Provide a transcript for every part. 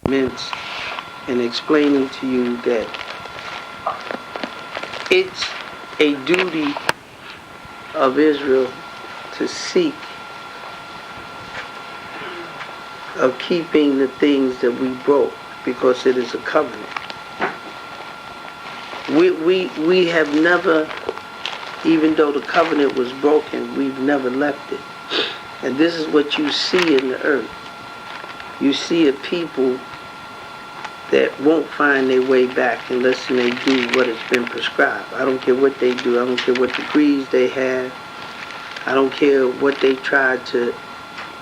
immense in explaining to you that it's a duty of Israel to seek of keeping the things that we broke, because it is a covenant. We have never, even though the covenant was broken, we've never left it. And this is what you see in the earth. You see a people that won't find their way back unless they do what has been prescribed. I don't care what they do. I don't care what degrees they have. I don't care what they try to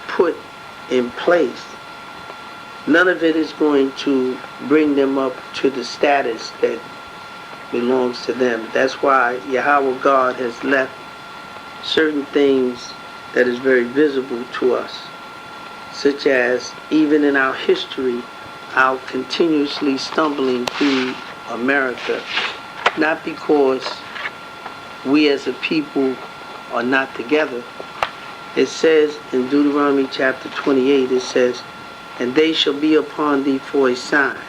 put in place. None of it is going to bring them up to the status that belongs to them. That's why Yahweh God has left certain things that is very visible to us, such as even in our history, our continuously stumbling through America, not because we as a people are not together. It says in Deuteronomy chapter 28, it says, "And they shall be upon thee for a sign."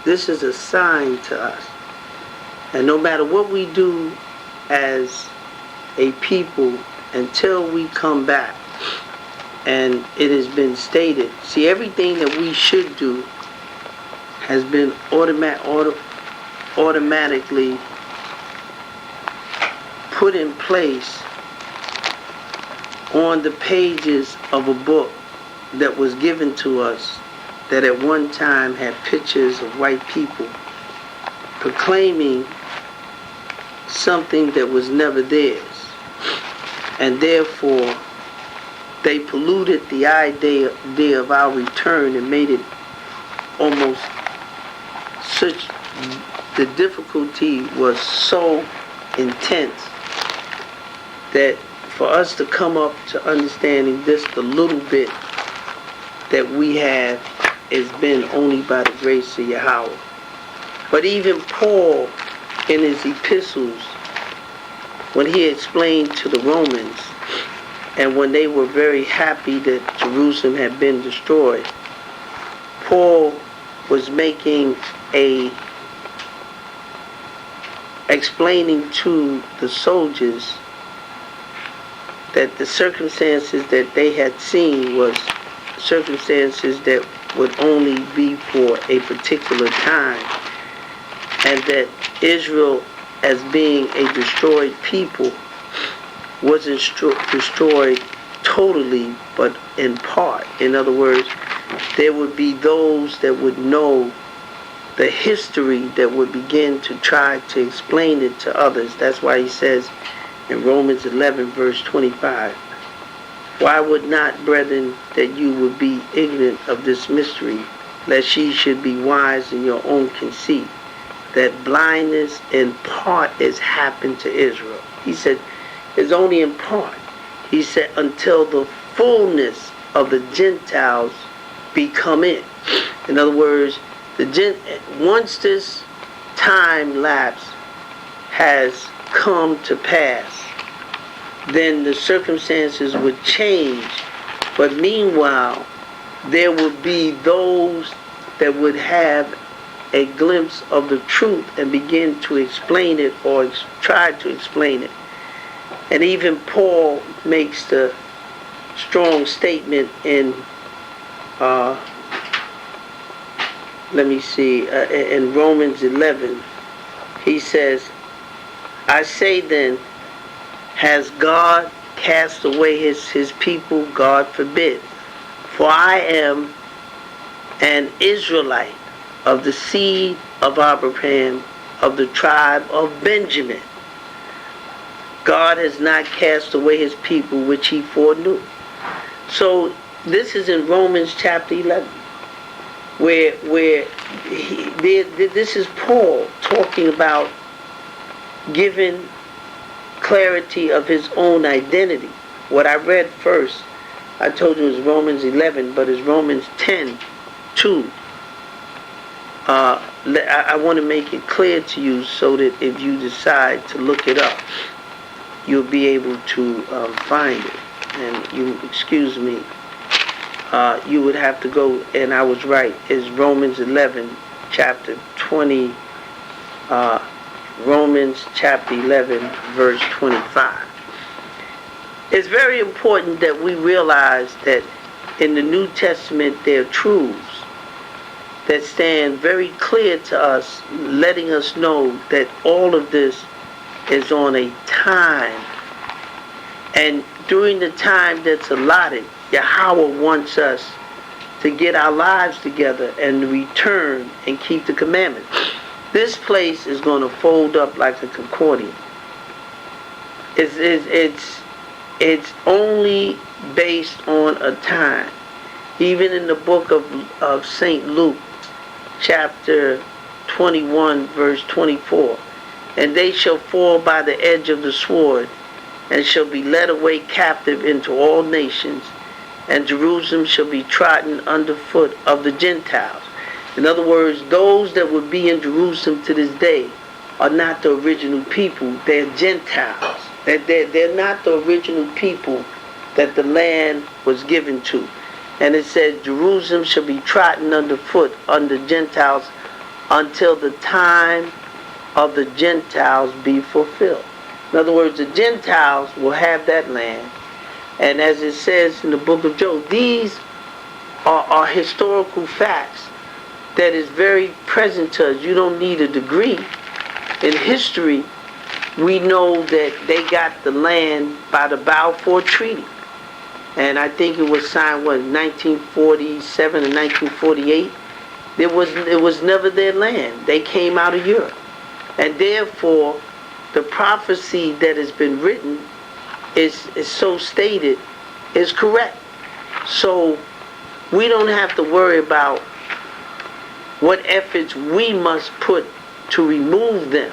This is a sign to us. And no matter what we do as a people, until we come back, and it has been stated, see, everything that we should do has been automatically put in place on the pages of a book that was given to us, that at one time had pictures of white people proclaiming something that was never theirs. And therefore, they polluted the idea of our return and made it almost such, the difficulty was so intense that for us to come up to understanding this, the little bit that we have has been only by the grace of Yahweh. But even Paul, in his epistles, when he explained to the Romans, and when they were very happy that Jerusalem had been destroyed, Paul was explaining to the soldiers that the circumstances that they had seen was circumstances that would only be for a particular time, and that Israel, as being a destroyed people, wasn't destroyed totally, but in part. In other words, there would be those that would know the history that would begin to try to explain it to others. That's why he says in Romans 11 verse 25, "Why would not, brethren, that you would be ignorant of this mystery, lest ye should be wise in your own conceit, that blindness in part has happened to Israel." He said, it's only in part. He said, until the fullness of the Gentiles be come in. In other words, once this time lapse has come to pass, then the circumstances would change. But meanwhile, there would be those that would have a glimpse of the truth and begin to explain it, or try to explain it. And even Paul makes the strong statement in in Romans 11. He says, "I say then, has God cast away his people? God forbid. For I am an Israelite of the seed of Abraham, of the tribe of Benjamin. God has not cast away his people which he foreknew." So this is in Romans chapter 11, where this is Paul talking about giving clarity of his own identity. What I read first, I told you, is Romans 11, but it's Romans 10:2. I want to make it clear to you so that if you decide to look it up, you'll be able to find it. And you excuse me you would have to go, and I was right, is Romans 11, chapter 20, Romans chapter 11, verse 25. It's very important that we realize that in the New Testament there are truths that stand very clear to us, letting us know that all of this is on a time. And during the time that's allotted, Yahweh wants us to get our lives together and return and keep the commandments. This place is going to fold up like a concordian. It's only based on a time. Even in the book of St. Luke, chapter 21, verse 24, and they shall fall by the edge of the sword, and shall be led away captive into all nations, and Jerusalem shall be trodden underfoot of the Gentiles. In other words, those that would be in Jerusalem to this day are not the original people. They're Gentiles. They're not the original people that the land was given to. And it says, Jerusalem shall be trodden underfoot under Gentiles until the time of the Gentiles be fulfilled. In other words, the Gentiles will have that land. And as it says in the book of Job, these are historical facts that is very present to us. You don't need a degree. In history, we know that they got the land by the Balfour Treaty. And I think it was signed, 1947 and 1948. It was never their land. They came out of Europe. And therefore, the prophecy that has been written is so stated is correct. So we don't have to worry about what efforts we must put to remove them.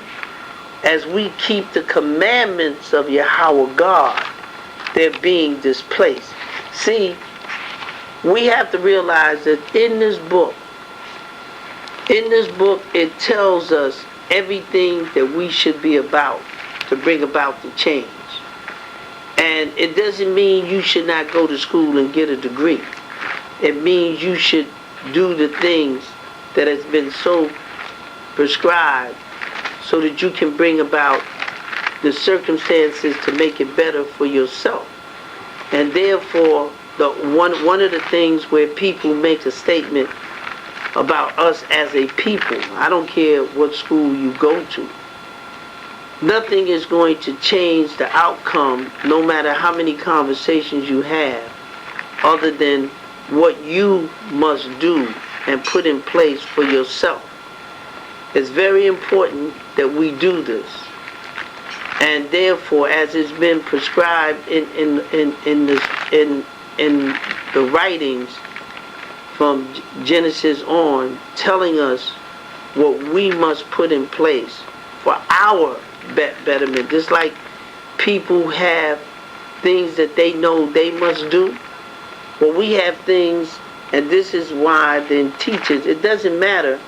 As we keep the commandments of Yahweh God, they're being displaced. See, we have to realize that in this book, it tells us everything that we should be about to bring about the change. And it doesn't mean you should not go to school and get a degree. It means you should do the things that has been so prescribed so that you can bring about the circumstances to make it better for yourself. And therefore, one of the things where people make a statement about us as a people, I don't care what school you go to, nothing is going to change the outcome, no matter how many conversations you have, other than what you must do and put in place for yourself. It's very important that we do this. And therefore, as it's been prescribed in the writings from Genesis on, telling us what we must put in place for our betterment. Just like people have things that they know they must do. Well, we have things, and this is why then teachers, it doesn't matter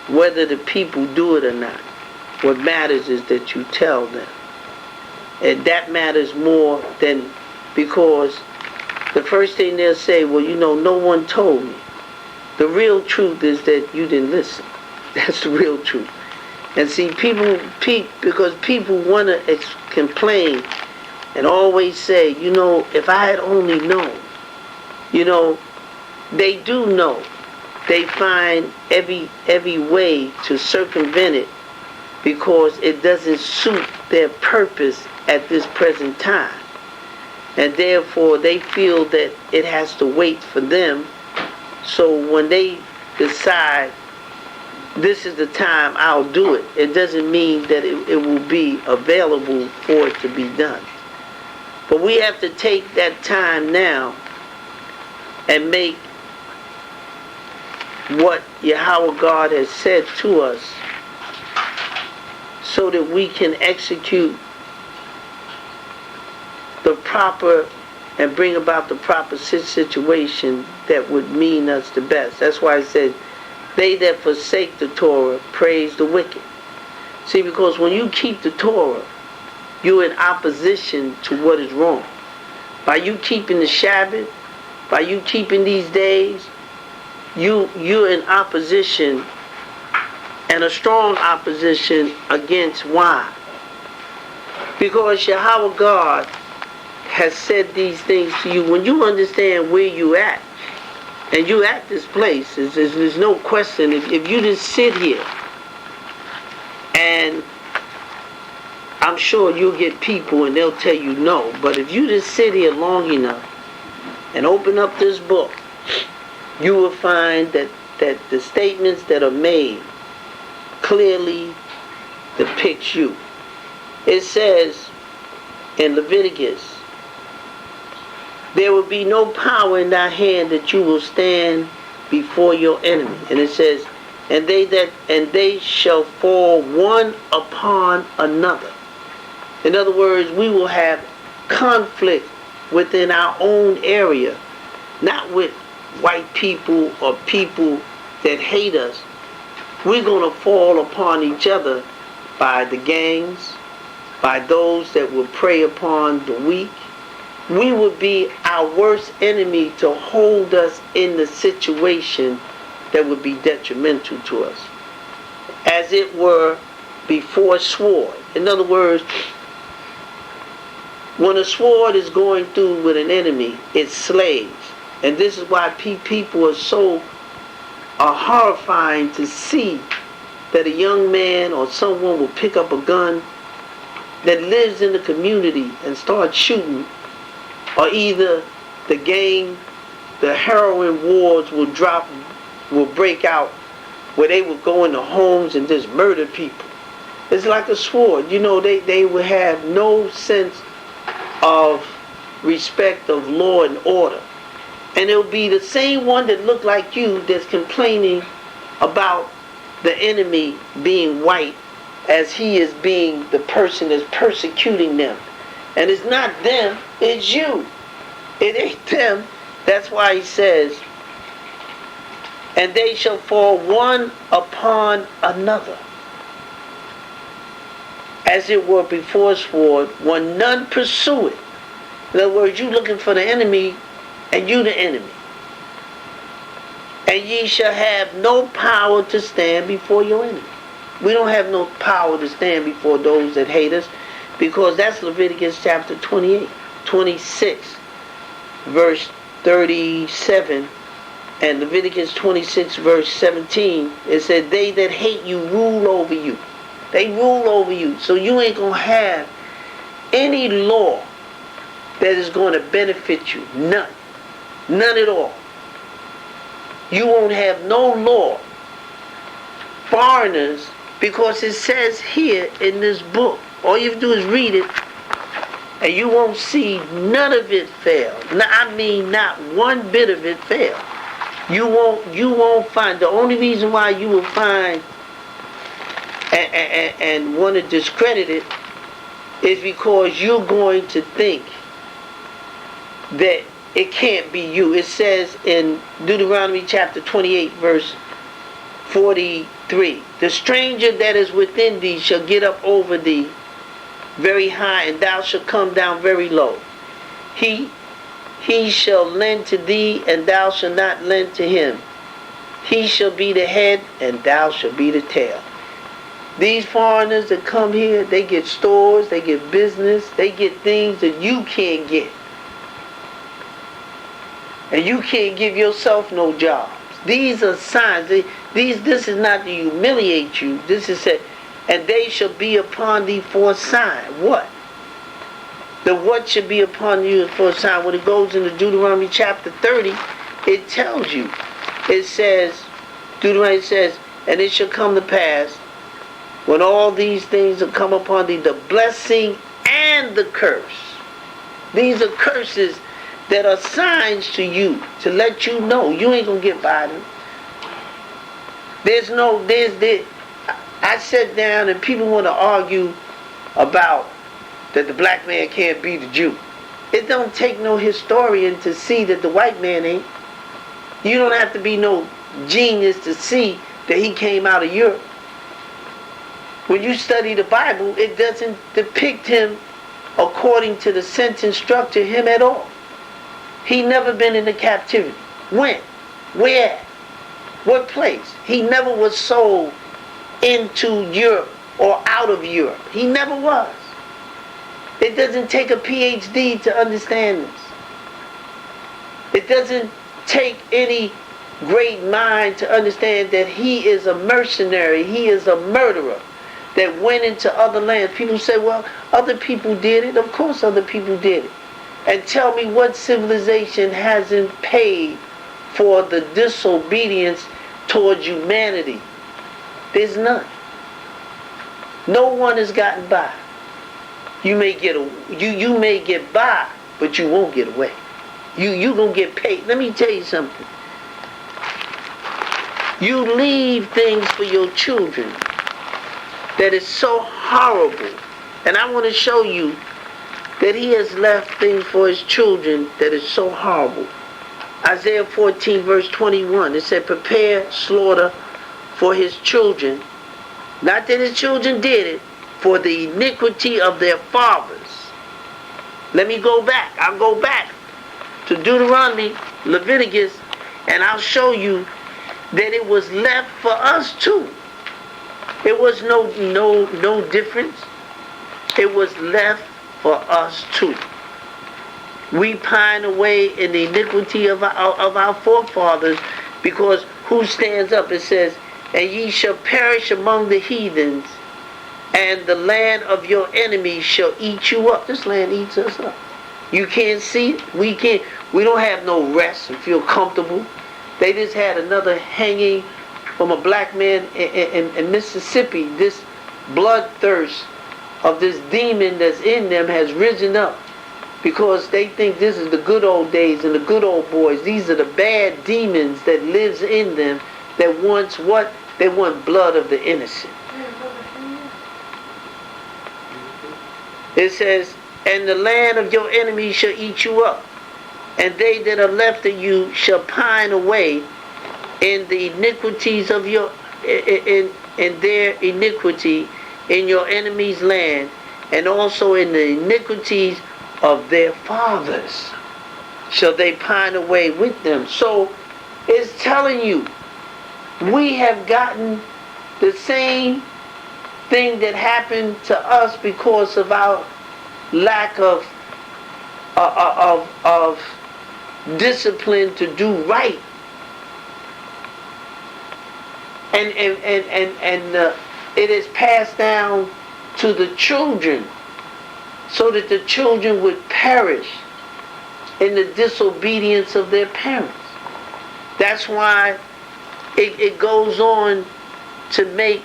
whether the people do it or not. What matters is that you tell them. And that matters more than, because the first thing they'll say, well, no one told me. The real truth is that you didn't listen. That's the real truth. And see, because people want to complain and always say, if I had only known. They do know. They find every way to circumvent it because it doesn't suit their purpose at this present time. And therefore, they feel that it has to wait for them. So when they decide, this is the time I'll do it, it doesn't mean that it will be available for it to be done. But we have to take that time now and make what Yahweh God has said to us so that we can execute the proper and bring about the proper situation that would mean us the best. That's why it says, they that forsake the Torah praise the wicked. See, because when you keep the Torah, you're in opposition to what is wrong. By you keeping the Shabbat, by you keeping these days, you're in opposition, and a strong opposition against why? Because Yahweh God has said these things to you. When you understand where you at, and you at this place, there's no question. If you just sit here, and I'm sure you'll get people and they'll tell you no, but if you just sit here long enough and open up this book, you will find that the statements that are made clearly depicts you. It says in Leviticus, there will be no power in thy hand that you will stand before your enemy. And it says, and they shall fall one upon another. In other words, we will have conflict within our own area, not with white people or people that hate us. We're going to fall upon each other by the gangs, by those that will prey upon the weak. We would be our worst enemy to hold us in the situation that would be detrimental to us. As it were before sword. In other words, when a sword is going through with an enemy, it slays. And this is why people are horrifying to see that a young man or someone will pick up a gun that lives in the community and start shooting. Or either the heroin wars will break out where they will go into homes and just murder people. It's like a sword. You know, they will have no sense of respect of law and order. And it'll be the same one that look like you that's complaining about the enemy being white as he is being the person that's persecuting them. And it's not them, it's you. It ain't them. That's why he says, and they shall fall one upon another, as it were before sword, when none pursue it. In other words, you looking for the enemy, and you the enemy. And ye shall have no power to stand before your enemy. We don't have no power to stand before those that hate us, because that's Leviticus chapter 28, 26, verse 37, and Leviticus 26, verse 17. It said, they that hate you rule over you. They rule over you. So you ain't going to have any law that is going to benefit you. None. None at all. You won't have no law. Foreigners, because it says here in this book, all you have to do is read it, and you won't see none of it fail. I mean, not one bit of it fail. You won't find. The only reason why you will find and want to discredit it is because you're going to think that it can't be you. It says in Deuteronomy chapter 28, verse 43, the stranger that is within thee shall get up over thee very high, and thou shalt come down very low. He shall lend to thee, and thou shalt not lend to him. He shall be the head, and thou shalt be the tail. These foreigners that come here, they get stores, they get business, they get things that you can't get. And you can't give yourself no jobs. These are signs. This is not to humiliate you. This is said, and they shall be upon thee for a sign. What? The what should be upon you for a sign. When it goes into Deuteronomy chapter 30, it tells you. It says, Deuteronomy says, and it shall come to pass, when all these things will come upon thee, the blessing and the curse. These are curses that are signs to you, to let you know you ain't gonna get by them. I sat down and people want to argue about that the black man can't be the Jew. It don't take no historian to see that the white man ain't. You don't have to be no genius to see that he came out of Europe. When you study the Bible, it doesn't depict him according to the sentence structure him at all. He never been into captivity. When? Where? What place? He never was sold into Europe or out of Europe. He never was. It doesn't take a PhD to understand this. It doesn't take any great mind to understand that he is a mercenary. He is a murderer that went into other lands. People say, well, other people did it. Of course other people did it. And tell me what civilization hasn't paid for the disobedience towards humanity. There's none. No one has gotten by. You may get by, but you won't get away. You gonna get paid. Let me tell you something. You leave things for your children that is so horrible. And I want to show you that he has left things for his children that is so horrible. Isaiah 14 verse 21, it said, prepare slaughter for his children. Not that his children did it, for the iniquity of their fathers. Let me go back. I'll go back to Deuteronomy, Leviticus, and I'll show you that it was left for us too. It was no difference. It was left for us too. We pine away in the iniquity of our forefathers, because who stands up? It says, and ye shall perish among the heathens, and the land of your enemies shall eat you up. This land eats us up. You can't see it. We can't. We don't have no rest and feel comfortable. They just had another hanging from a black man in Mississippi. This bloodthirst of this demon that's in them has risen up, because they think this is the good old days and the good old boys. These are the bad demons that lives in them that wants what? They want blood of the innocent. It says, and the land of your enemies shall eat you up, and they that are left of you shall pine away in the iniquities of your, in their iniquity in your enemy's land, and also in the iniquities of their fathers shall they pine away with them. So it's telling you, we have gotten the same thing that happened to us because of our lack of discipline to do right. And it is passed down to the children, so that the children would perish in the disobedience of their parents. That's why it goes on to make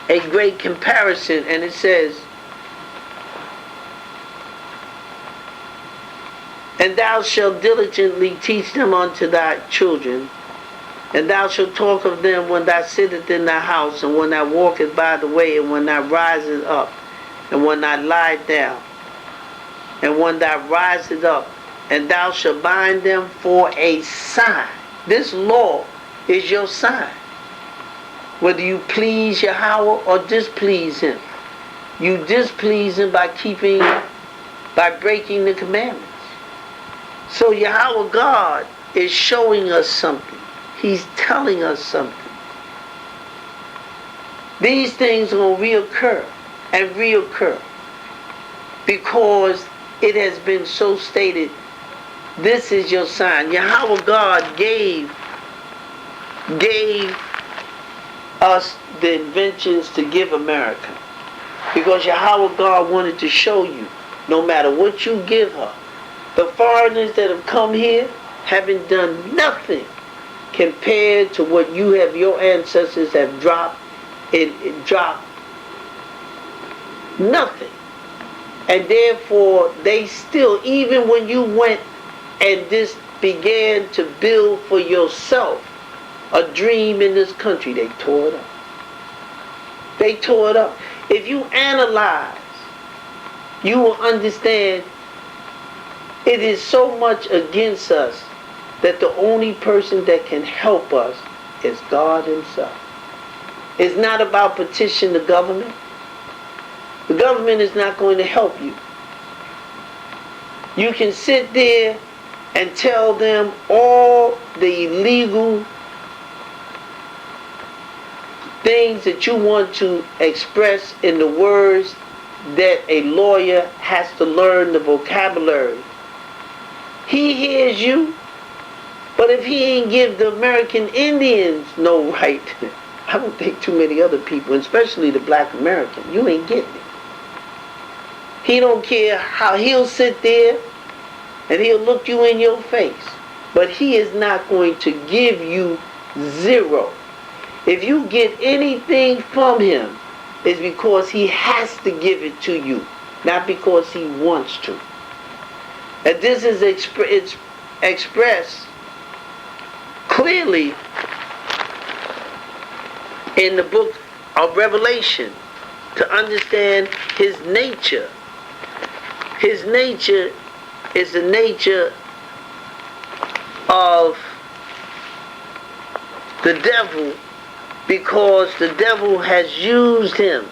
a great comparison, and it says, and thou shalt diligently teach them unto thy children, and thou shalt talk of them when thou sittest in thy house, and when thou walkest by the way, and when thou risest up, and when thou liest down, and when thou risest up, and thou shalt bind them for a sign. This law is your sign. Whether you please Yahweh or displease him. You displease him by breaking the commandments. So Yahweh God is showing us something. He's telling us something. These things are going to reoccur and reoccur, because it has been so stated, this is your sign. Yahweh God gave us the inventions to give America, because Yahweh God wanted to show you, no matter what you give her, the foreigners that have come here haven't done nothing compared to what your ancestors have dropped. It dropped nothing. And therefore, they still, even when you went and just began to build for yourself a dream in this country, they tore it up. They tore it up. If you analyze, you will understand it is so much against us that the only person that can help us is God himself. It's not about petition the government. The government is not going to help you. You can sit there and tell them all the illegal things that you want to express in the words that a lawyer has to learn the vocabulary. He hears you, but if he ain't give the American Indians no right, I don't think too many other people, especially the black American, you ain't getting it. He don't care how he'll sit there and he'll look you in your face, but he is not going to give you zero. If you get anything from him, it's because he has to give it to you, not because he wants to. And this is expressed clearly in the book of Revelation to understand his nature. His nature is the nature of the devil, because the devil has used him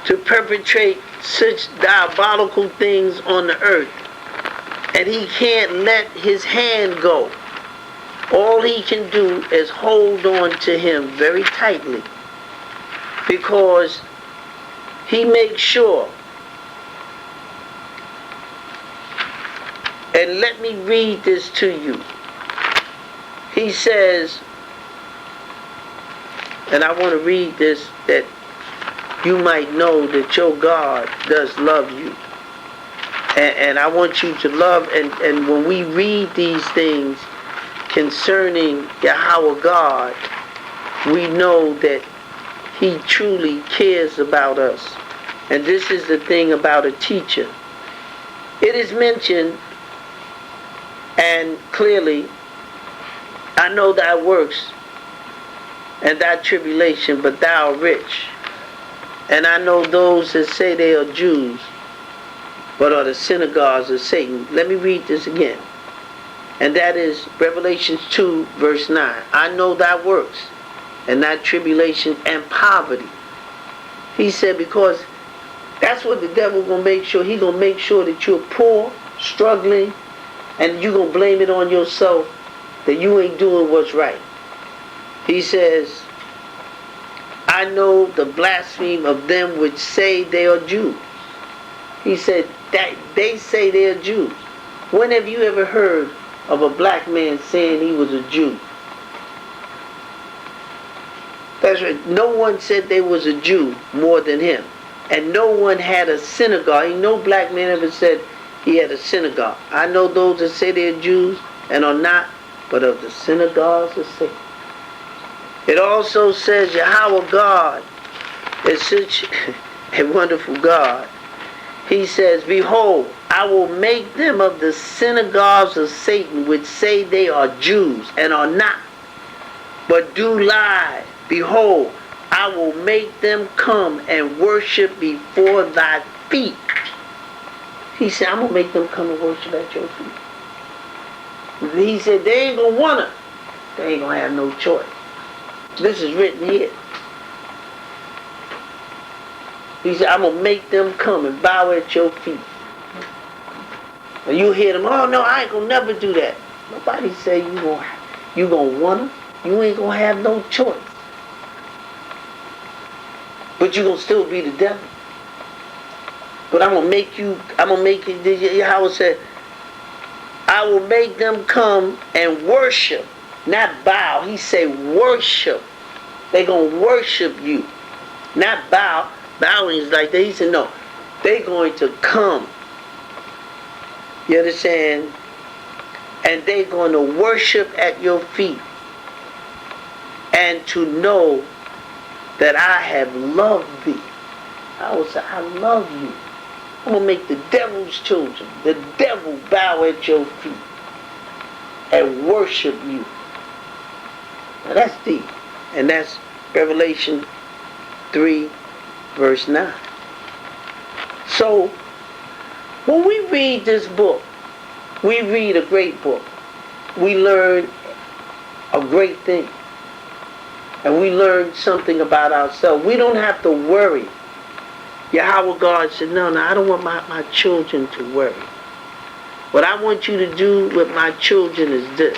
to perpetrate such diabolical things on the earth, and he can't let his hand go. All he can do is hold on to him very tightly, because he makes sure. And let me read this to you. He says, and I want to read this that you might know that your God does love you. And I want you to love, and when we read these things concerning Yahweh God, we know that he truly cares about us. And this is the thing about a teacher. It is mentioned, and clearly, I know thy works and thy tribulation, but thou art rich. And I know those that say they are Jews, but are the synagogues of Satan. Let me read this again. And that is Revelation 2, verse 9. I know thy works and thy tribulation and poverty. He said, because that's what the devil gonna make sure. He gonna make sure that you're poor, struggling, and you gonna blame it on yourself that you ain't doing what's right. He says, I know the blasphemy of them which say they are Jews. He said that they say they are Jews. When have you ever heard of a black man saying he was a Jew? That's right. No one said they was a Jew more than him. And no one had a synagogue. Ain't no black man ever said he had a synagogue. I know those that say they're Jews and are not, but of the synagogues of Satan. It also says Yahweh God is such a wonderful God. He says, behold, I will make them of the synagogues of Satan, which say they are Jews and are not, but do lie. Behold, I will make them come and worship before thy feet. He said, I'm going to make them come and worship at your feet. He said, they ain't going to want to. They ain't going to have no choice. This is written here. He said, I'm going to make them come and bow at your feet. And you hear them, oh no, I ain't going to never do that. Nobody say you going to want to. You ain't going to have no choice. But you going to still be the devil. But I'm going to make you, Yahweh said, I will make them come and worship, not bow. He said worship. They going to worship you. Not bow. Bowing is like that. He said, no. They going to come. You understand? And they going to worship at your feet. And to know that I have loved thee. I will say, I love you. I'm going to make the devil's children, the devil, bow at your feet and worship you. Now that's deep. And that's Revelation 3, verse 9. So, when we read this book, we read a great book. We learn a great thing. And we learn something about ourselves. We don't have to worry. Yahweh God said, no, I don't want my children to worry. What I want you to do with my children is this.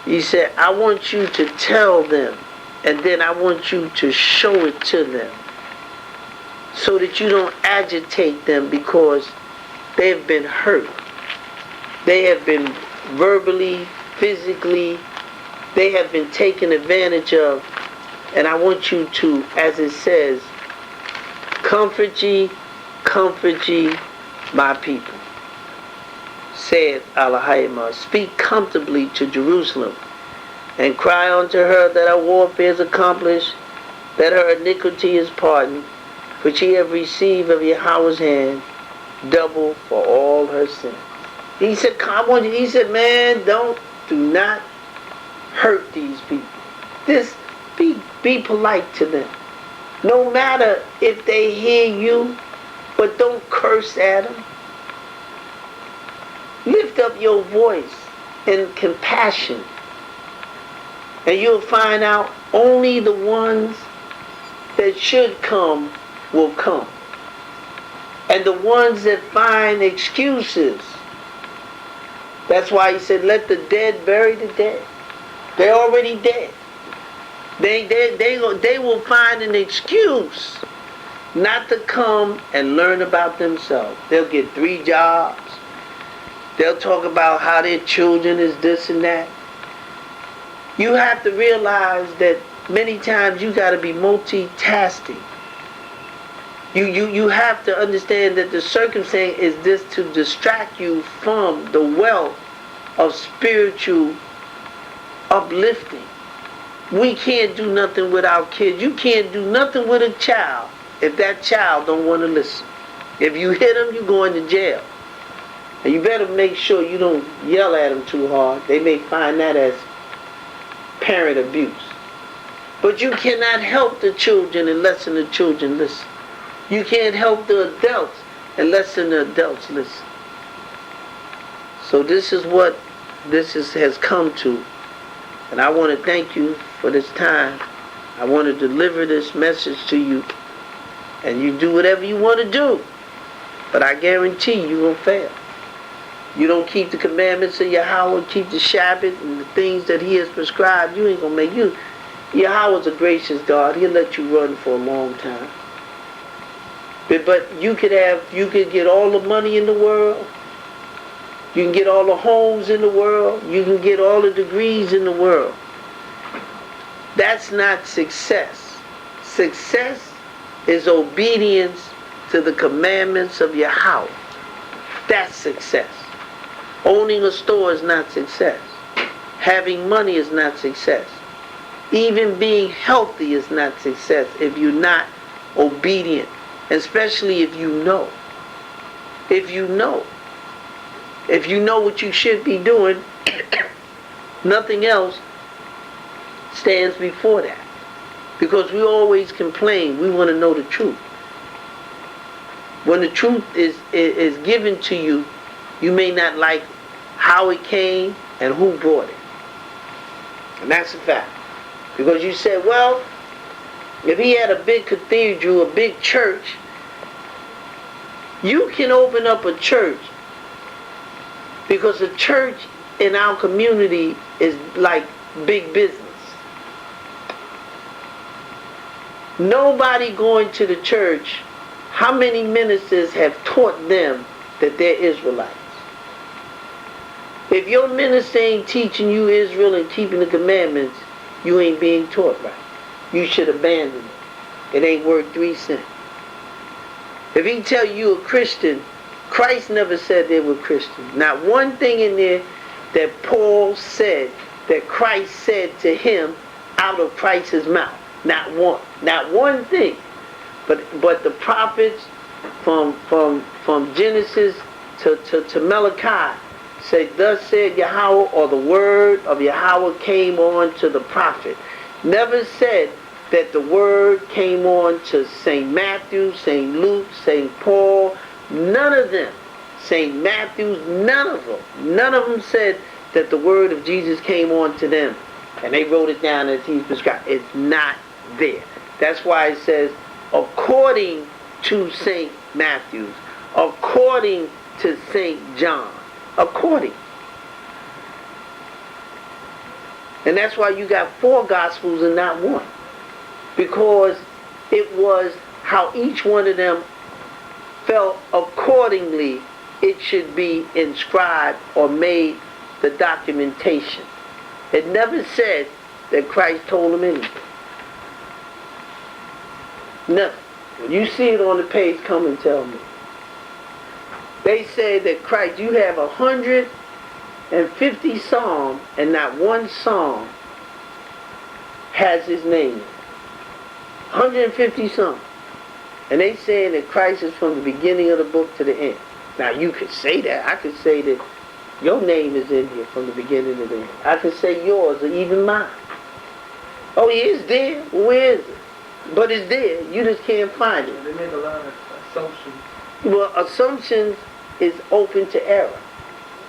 He said, I want you to tell them, and then I want you to show it to them, so that you don't agitate them, because they have been hurt. They have been verbally, physically, they have been taken advantage of. And I want you to, as it says, comfort ye, my people. Said Allahayma, speak comfortably to Jerusalem, and cry unto her that her warfare is accomplished, that her iniquity is pardoned, for she have received of Yahweh's hand double for all her sins. He said, he said, man, do not hurt these people. This, be polite to them. No matter if they hear you, but don't curse at them. Lift up your voice in compassion, and you'll find out only the ones that should come will come. And the ones that find excuses, that's why he said, let the dead bury the dead. They're already dead. They will find an excuse not to come and learn about themselves. They'll get 3 jobs. They'll talk about how their children is this and that. You have to realize that many times you got to be multitasking. You have to understand that the circumstance is this to distract you from the wealth of spiritual uplifting. We can't do nothing with our kids. You can't do nothing with a child if that child don't want to listen. If you hit them, you go into jail. And you better make sure you don't yell at them too hard. They may find that as parent abuse. But you cannot help the children unless the children listen. You can't help the adults unless the adults listen. So this is what has come to. And I want to thank you for this time. I want to deliver this message to you. And you do whatever you want to do. But I guarantee you won't fail. You don't keep the commandments of Yahweh, keep the Shabbat and the things that he has prescribed, you ain't going to make you. Yahweh's a gracious God. He'll let you run for a long time. But you could get all the money in the world. You can get all the homes in the world. You can get all the degrees in the world. That's not success. Success is obedience to the commandments of Yahweh. That's success. Owning a store is not success. Having money is not success. Even being healthy is not success if you're not obedient. Especially if you know. If you know what you should be doing, nothing else stands before that. Because we always complain, we want to know the truth. When the truth is given to you, you may not like how it came and who brought it. And that's a fact. Because you said, well, if he had a big cathedral, a big church, you can open up a church, because a church in our community is like big business. Nobody going to the church, how many ministers have taught them that they're Israelites? If your minister ain't teaching you Israel and keeping the commandments, you ain't being taught right. You should abandon it. It ain't worth 3 cents. If he tell you a Christian, Christ never said they were Christians. Not one thing in there that Paul said, that Christ said to him out of Christ's mouth. Not one. Not one thing. But the prophets from Genesis to Malachi say, thus said Yahweh, or the word of Yahweh came on to the prophet. Never said that the word came on to St. Matthew, St. Luke, St. Paul. None of them. St. Matthew's, none of them. None of them said that the word of Jesus came on to them. And they wrote it down as he's prescribed. It's not there. That's why it says, according to St. Matthew's, according to St. John, according. And that's why you got 4 Gospels and not 1. Because it was how each one of them felt accordingly it should be inscribed or made the documentation. It never said that Christ told them anything. Nothing. When you see it on the page, come and tell me. They say that Christ, you have 150 psalms and not one psalm has his name in it. 150 psalms. And they saying that Christ is from the beginning of the book to the end. Now you could say that. I could say that your name is in here from the beginning to the end. I could say yours or even mine. Oh, he is there? Where is it? But it's there. You just can't find it. They make a lot of assumptions. Well, assumptions is open to error.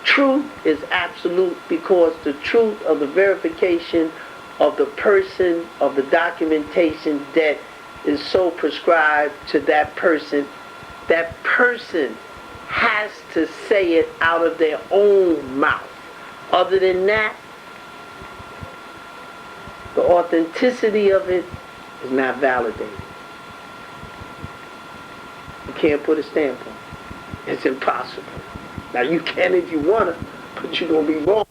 Truth is absolute because the truth of the verification of the person, of the documentation that is so prescribed to that person has to say it out of their own mouth. Other than that, the authenticity of it is not validated. You can't put a stamp on it. It's impossible. Now you can if you want to, but you're going to be wrong.